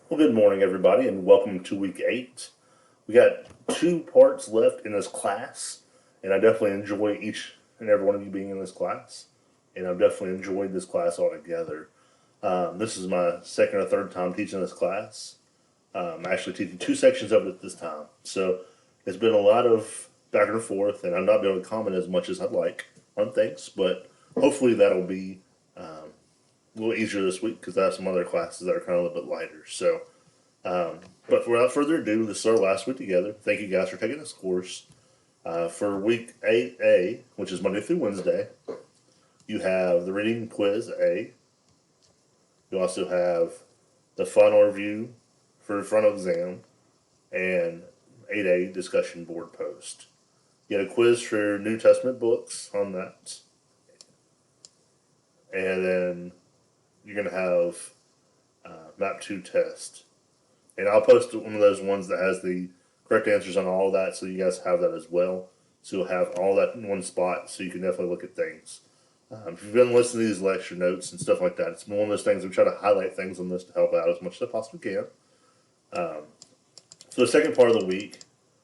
Well, good morning, everybody, and welcome to week 8. We got 2 parts left in this class, and I definitely enjoy each and every one of you being in this class, and I've definitely enjoyed this class altogether. This is my second or third time teaching this class. I'm actually teaching 2 sections of it this time, so it's been a lot of back and forth, and I'm not being able to comment as much as I'd like on things, but hopefully that'll be a little easier this week because I have some other classes that are kind of a little bit lighter. So, but without further ado, this is our last week together. Thank you guys for taking this course. For week 8A, which is Monday through Wednesday, you have the reading quiz A. You also have the final review for the front exam and 8A discussion board post. You get a quiz for New Testament books on that. And then you're going to have Map 2 test. And I'll post one of those ones that has the correct answers on all of that so you guys have that as well. So you'll have all that in one spot so you can definitely look at things. If you've been listening to these lecture notes and stuff like that, it's one of those things we try to highlight things on this to help out as much as I possibly can. So the second part of the week,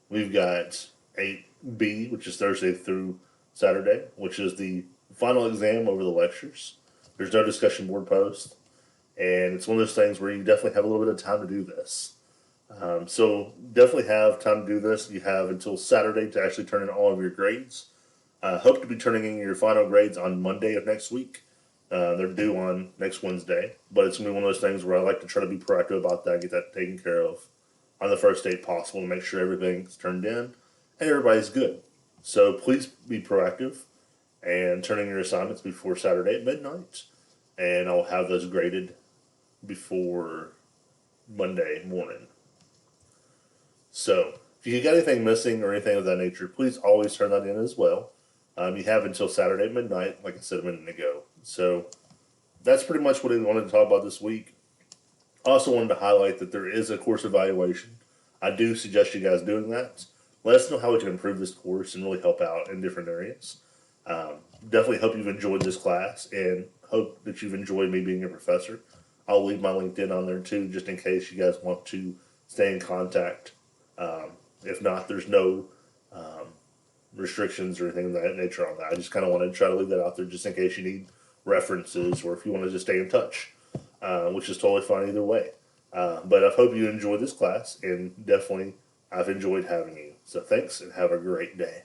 we've got 8B, which is Thursday through Saturday, which is the final exam over the lectures. There's no discussion board post. And it's one of those things where you definitely have a little bit of time to do this. So definitely have time to do this. You have until Saturday to actually turn in all of your grades. Hope to be turning in your final grades on Monday of next week. They're due on next Wednesday, but it's gonna be one of those things where I like to try to be proactive about that, get that taken care of on the first date possible, to make sure everything's turned in and everybody's good. So please be proactive and turn in your assignments before Saturday at midnight, and I'll have those graded before Monday morning. So, if you got anything missing or anything of that nature, please always turn that in as well. You have until Saturday at midnight, like I said a minute ago. So, that's pretty much what I wanted to talk about this week. I also wanted to highlight that there is a course evaluation. I do suggest you guys doing that. Let us know how we can improve this course and really help out in different areas. Definitely hope you've enjoyed this class and hope that you've enjoyed me being a professor. I'll leave my LinkedIn on there too, just in case you guys want to stay in contact. If not, there's no restrictions or anything of that nature on that. I just kind of want to try to leave that out there just in case you need references or if you want to just stay in touch, which is totally fine either way. But I hope you enjoyed this class, and definitely I've enjoyed having you. So thanks, and have a great day.